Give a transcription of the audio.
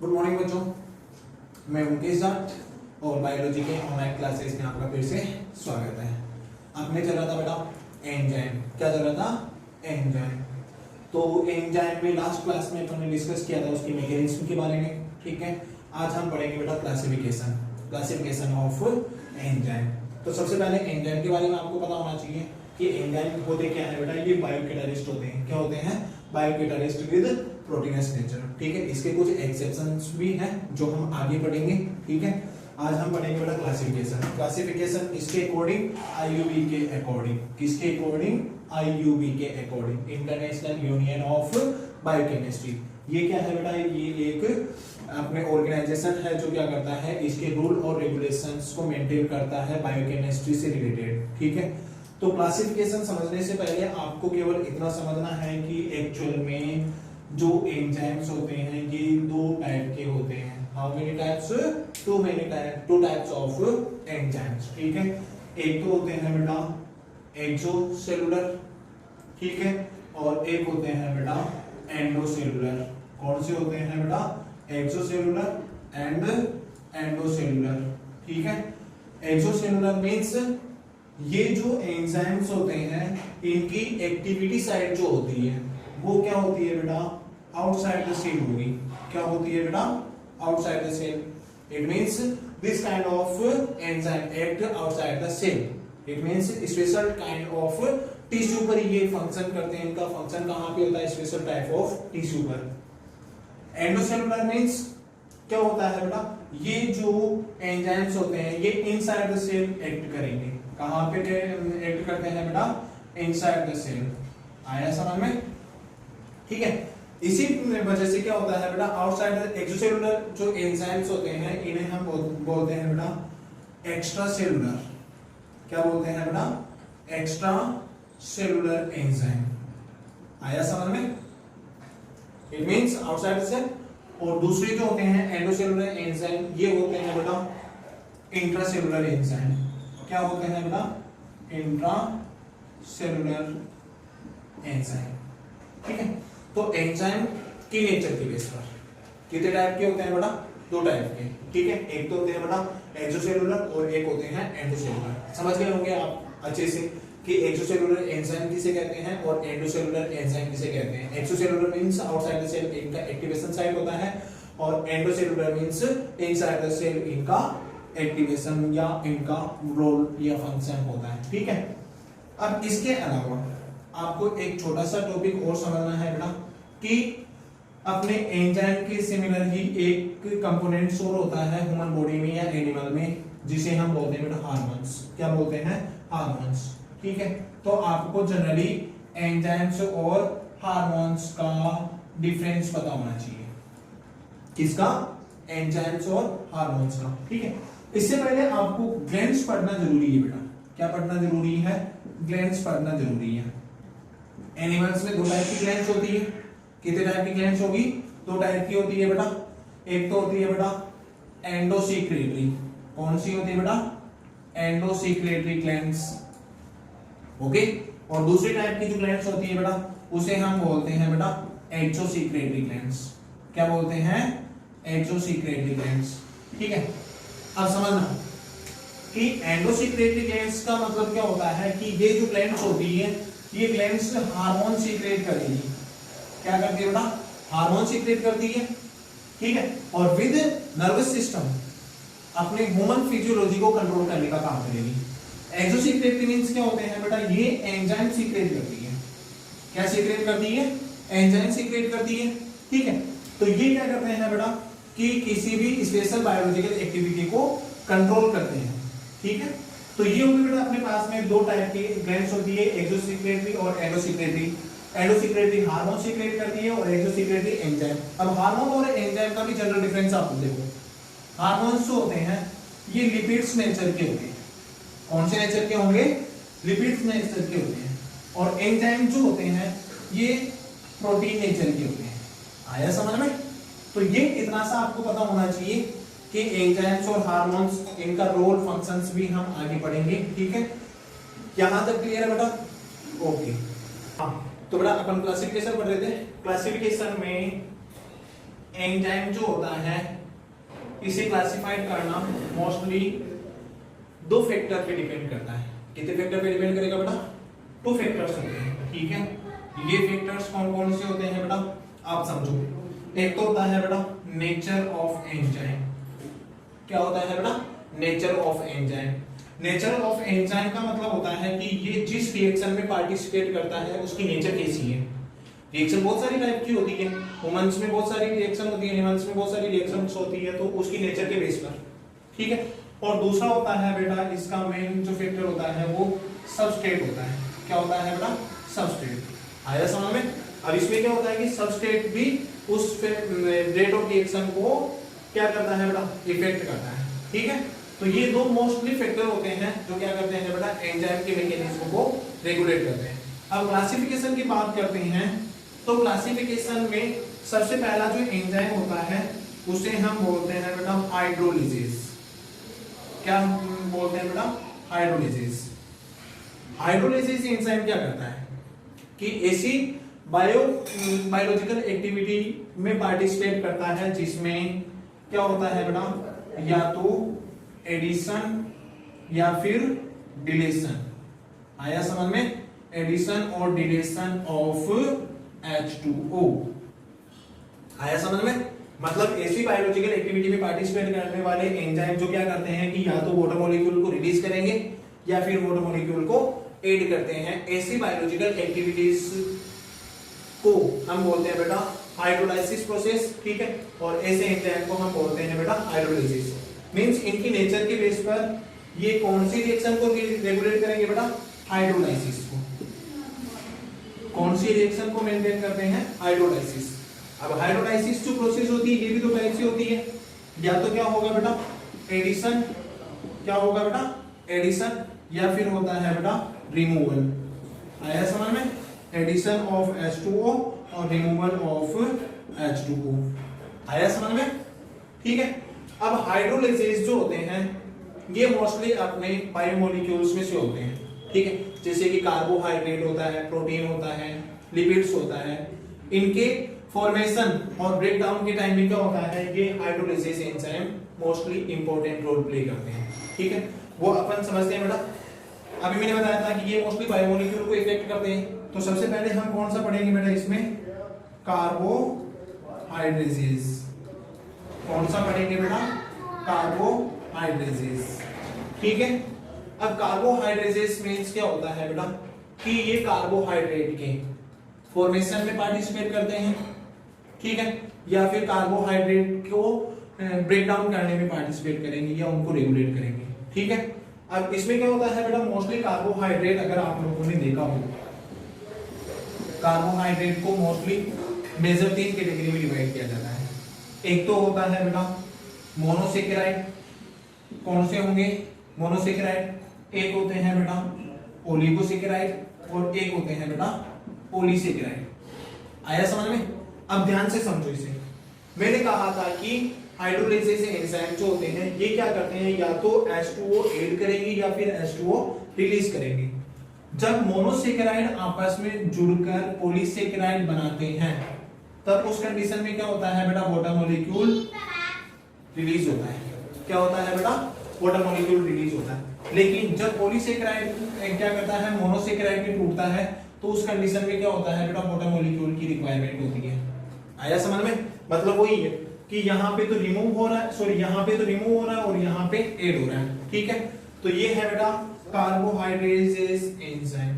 Good morning बच्चों, मैं मुकेश जाट और बायोलॉजी के ऑनलाइन क्लासेस में आपका फिर से स्वागत है। आपने चल रहा था बेटा एंजाइम, क्या चल रहा था? एंजाइम। तो एंजाइम में लास्ट क्लास में अपन ने डिस्कस किया था उसकी मैकेनिज्म के बारे में, ठीक है। आज हम पढ़ेंगे बेटा क्लासिफिकेशन ऑफ एंजाइम। तो सबसे पहले एंजाइम के बारे में आपको पता होना चाहिए कि एंजाइम होते क्या है बेटा। ये बायोकैटालिस्ट होते हैं। क्या होते हैं? बायोकैटालिस्ट विद प्रोटीनस नेचर, ठीक है। इसके कुछ एक्सेप्शंस भी हैं जो हम आगे पढ़ेंगे, ठीक है। आज हम पढ़ेंगे बेटा क्लासिफिकेशन इसके अकॉर्डिंग, आईयूबी के अकॉर्डिंग। किसके अकॉर्डिंग? आईयूबी के according, international union of biochemistry. ये क्या है बेटा? ये एक अपने ऑर्गेनाइजेशन है जो क्या करता है, इसके रूल और रेगुलेशंस को मेंटेन करता है बायोकेमिस्ट्री से रिलेटेड, ठीक है। तो क्लासिफिकेशन समझने से पहले आपको केवल इतना समझना है कि एक्चुअल में जो एंजाइम्स होते हैं ये दो टाइप के होते हैं। How many types? Two types of enzymes, ठीक है। एक तो होते हैं बेटा एक्सोसेलुलर, ठीक है, और एक होते हैं बेटा एंडोसेलुलर। कौन से होते हैं बेटा? एक्सोसेलुलर एंड एंडोसेलुलर, ठीक है। एक्सोसेलुलर मींस ये जो एंजाइम्स होते हैं इनकी एक्टिविटी साइट जो होती है वो क्या होती है बेटा? आउटसाइड द सेल होगी। क्या होती है बेटा? Outside the cell. It means this kind of enzyme act outside the cell. It means special kind of tissue पर ये फंक्शन करते हैं। इनका फंक्शन कहां पे होता है? स्पेशल टाइप ऑफ टिश्यू पर। एंडोसेलुलर मींस क्या होता है बेटा? ये जो एंजाइम्स होते हैं ये इनसाइड द सेल एक्ट करेंगे। कहां पे एक्ट करते हैं बेटा? Inside the cell. आया समझ में? ठीक है। इसी वजह से क्या होता है बेटा, आउटसाइड द एक्सोसेलुलर जो एंजाइम्स होते हैं इन्हें हम बोलते हैं बेटा एक्स्ट्रा सेलुलर। क्या बोलते हैं बेटा? Extra cellular enzyme. आया समझ में? It means outside the cell. और दूसरे जो होते हैं एंडोसेलुलर एंजाइम ये होते हैं बेटा इंट्रासेलुलर एंजाइम। क्या होते हैं बेटा? इंट्रासेलुलर एंजाइम, ठीक है। तो एंजाइम की नेचर के बेस पर कितने टाइप के होते हैं बेटा? दो टाइप के, ठीक है। एक तो होते हैं बेटा एक्सोसेलुलर और एक होते हैं एंडोसेलुलर। समझ गए होंगे आप अच्छे से कि एक्सोसेलुलर एंजाइम किसे कहते हैं और एंडोसेलुलर एंजाइम किसे कहते हैं। एक्सोसेलुलर मींस आउटसाइड द सेल इनका एक्टिवेशन साइट होता है और एंडोसेलुलर मींस इनसाइड द सेल इनका एक्टिवेशन या इनका रोल या फंक्शन होता है, ठीक है। अब इसके अलावा आपको एक छोटा सा टॉपिक और समझना है बेटा कि अपने एंजाइम के सिमिलर ही एक कंपोनेंट्स और होता है ह्यूमन बॉडी में या एनिमल में जिसे हम बोलते हैं बेटा हार्मोन्स। क्या बोलते हैं? हार्मोन्स, ठीक है। तो आपको जनरली एंजाइम्स और हार्मोन्स का डिफरेंस पता होना चाहिए। किसका? एंजाइम्स और हार्मोन्स का, ठीक है। इससे पहले आपको ग्लैंड्स पढ़ना जरूरी है बेटा। क्या पढ़ना जरूरी है? ग्लैंड्स पढ़ना जरूरी है। एनिमल्स में दो टाइप की ग्लैंड्स होती है। कितने टाइप की ग्लैंड्स होगी? दो टाइप की होती है बेटा। एक तो होती है बेटा एंडोसेक्रेटरी। कौन सी होती है बेटा? एंडोसेक्रेटरी ग्लैंड्स, ओके। और दूसरी टाइप की जो ग्लैंड्स होती है बेटा उसे हम बोलते हैं बेटा एक्सोसेक्रेटरी ग्लैंड्स। क्या बोलते हैं? एक्सोसेक्रेटरी ग्लैंड्स, ठीक है। अब समझना कि एंडोसेक्रेटरी ग्लैंड्स का मतलब क्या होता है कि ये जो ग्लैंड्स होती है ये ग्लैंड्स हार्मोन सीक्रेट करेगी। क्या करती है बेटा? हार्मोन सीक्रेट करती है, ठीक है। और विद नर्वस सिस्टम अपने ह्यूमन फिजियोलॉजी को कंट्रोल करने का काम करेगी। एक्सोसेक्रेटरी मींस क्या होते हैं बेटा? ये एंजाइम सीक्रेट करती है। क्या सीक्रेट करती है? एंजाइम सीक्रेट करती है, ठीक है। तो ये क्या करते हैं बेटा कि किसी भी स्पेशल बायोलॉजिकल एक्टिविटी को कंट्रोल करते हैं, ठीक है। तो ये होगी बेटा अपने पास में दो टाइप की ग्लैंड्स होती है, एक्सोसेक्रेटरी और एंडोसेक्रेटरी। एंडोसेक्रेटरी हार्मोन सीक्रेट करती है और एक्सोसेक्रेटरी एंजाइम। अब हार्मोन और एंजाइम का भी जनरल डिफरेंस आप देखो। हार्मोन्स जो होते हैं ये लिपिड्स नेचर के होते हैं। कौन से नेचर के होंगे? लिपिड्स नेचर के होते हैं। और एंजाइम जो होते हैं ये प्रोटीन नेचर के होते हैं। आया समझ में? तो ये इतना सा आपको पता होना चाहिए कि एंजाइम्स और हार्मोन्स इनका रोल फंक्शंस भी हम आगे पढ़ेंगे, ठीक है। यहां तक क्लियर है बेटा? ओके। हाँ, तो बेटा अपन क्लासिफिकेशन पढ़ रहे थे। क्लासिफिकेशन में एंजाइम जो होता है इसे क्लासिफाइड करना मोस्टली दो फैक्टर पे डिपेंड करता है। कितने फैक्टर पे डिपेंड करेगा बेटा? 2 फैक्टर्स होते हैं, ठीक है। ये फैक्टर्स कौन कौन से होते हैं बेटा, आप समझो। एक तो होता है बेटा नेचर ऑफ एंजाइम। क्या होता है बेटा? Nature of enzyme. Nature of enzyme का मतलब होता है कि ये जिस रिएक्शन में पार्टिसिपेट करता है उसकी नेचर कैसी है। रिएक्शन बहुत सारी टाइप की होती है, ह्यूमंस में बहुत सारी रिएक्शन होती है, एनिमल्स में बहुत सारी रिएक्शंस होती है, तो उसकी नेचर के बेस पर, ठीक है। और दूसरा होता है बेटा इसका मेन जो फैक्टर होता है वो सबस्ट्रेट होता है। क्या होता है बेटा? सबस्ट्रेट। आया समझ में? अब इसमें क्या होता है कि सबस्ट्रेट भी उस रेट ऑफ रिएक्शन को क्या करता है बेटा? इफेक्ट करता है, ठीक है। तो ये दो मोस्टली फैक्टर होते हैं जो क्या करते हैं बेटा? एंजाइम के मैकेनिज्म को रेगुलेट करते हैं। अब क्लासिफिकेशन की बात करते हैं तो क्लासिफिकेशन में सबसे पहला जो एंजाइम होता है उसे हम बोलते हैं बेटा हाइड्रोलिसिस। क्या बोलते हैं बेटा? हाइड्रोलिसिस। हाइड्रोलिसिस एंजाइम क्या करता है कि ऐसी बायोलॉजिकल एक्टिविटी में पार्टिसिपेट करता है जिसमें क्या होता है बेटा? या तो एडिशन या फिर डिलीशन। आया समझ में? एडिशन और डिलीशन ऑफ H2O। आया समझ में? मतलब ऐसी बायोलॉजिकल एक्टिविटी में पार्टिसिपेट करने वाले एंजाइम जो क्या करते हैं कि या तो वाटर मॉलिक्यूल को रिलीज करेंगे या फिर वाटर मॉलिक्यूल को एड करते हैं। ऐसी बायोलॉजिकल एक्टिविटीज को हम बोलते हैं बेटा हाइड्रोलाइसिस प्रोसेस, ठीक है। और ऐसे एंजाइम को हम बोलते हैं बेटा हाइड्रोलिसिस। मींस इनकी नेचर के बेस पर ये कौन सी रिएक्शन को रेगुलेट करेंगे बेटा? हाइड्रोलाइसिस को। कौन सी रिएक्शन को मेंटेन करते हैं? हाइड्रोलाइसिस। अब हाइड्रोलाइसिस जो प्रोसेस होती है ये भी तो टाइप से होती है। या तो क्या होगा बेटा? एडिशन। क्या होगा बेटा? एडिशन। या फिर होता है बेटा रिमूवल। आया समझ में? एडिशन ऑफ H2O और रिमूवल ऑफ H2O। आया समझ में? ठीक है। अब हाइड्रोलाइसिस जो होते हैं ये मोस्टली अपने बायोमोलिक्यूल्स में से होते हैं, ठीक है। जैसे कि कार्बोहाइड्रेट होता है, प्रोटीन होता है, लिपिड्स होता है। इनके फॉर्मेशन और ब्रेकडाउन के टाइम में क्या होता है? ये hydrolysis enzyme mostly important role play करते हैं, ठीक है। वो अपन समझते हैं बेटा। अभी मैंने बताया था कि ये मोस्टली बायोमोलिक्यूल को इफेक्ट करते हैं। तो सबसे पहले हम कौन सा पढ़ेंगे बेटा इसमें? कार्बोहाइड्रेसिस। कौन सा पढ़ेंगे बेटा? कार्बोहाइड्रेसिस, ठीक है। अब कार्बोहाइड्रेसिस मींस क्या होता है बेटा कि ये कार्बोहाइड्रेट के फॉर्मेशन में पार्टिसिपेट करते हैं, ठीक है, या फिर कार्बोहाइड्रेट को ब्रेक डाउन करने में पार्टिसिपेट करेंगे या उनको रेगुलेट करेंगे, ठीक है। अब इसमें क्या होता है बेटा? मोस्टली कार्बोहाइड्रेट अगर आप लोगों ने देखा हो, कार्बोहाइड्रेट को मोस्टली मेजर 3 कैटेगरी में डिवाइड किया जाता है। एक तो होता है बेटा मोनोसेकेराइड। कौन से होंगे? मोनोसेकेराइड। एक होते हैं बेटा ओलिगोसेकेराइड और एक होते हैं बेटा पॉलीसेकेराइड। आया समझ में? अब ध्यान से समझो इसे। मैंने कहा था कि हाइड्रोलाइसिस एंजाइम जो होते हैं ये क्या करते हैं? या तो H2O ऐड करेंगे या फिर H2O रिलीज करेंगे। जब मोनोसेकेराइड आपस में जुड़कर पॉलीसेकेराइड बनाते हैं तब उस कंडीशन में क्या होता है बेटा? वाटर मॉलिक्यूल रिलीज होता है। क्या होता है बेटा? वाटर मॉलिक्यूल रिलीज होता है। लेकिन जब पॉलीसेकेराइड क्या करता है? मोनोसेकेराइड में टूटता है तो उस कंडीशन में क्या होता है बेटा? वाटर मॉलिक्यूल की रिक्वायरमेंट होती है। आया समझ में? मतलब वही है कि यहाँ पे तो रिमूव हो रहा है, सॉरी यहाँ पे तो रिमूव हो रहा है और यहाँ पे ऐड हो रहा है, ठीक है। तो ये है बेटा कार्बोहाइड्रेसिस एंजाइम।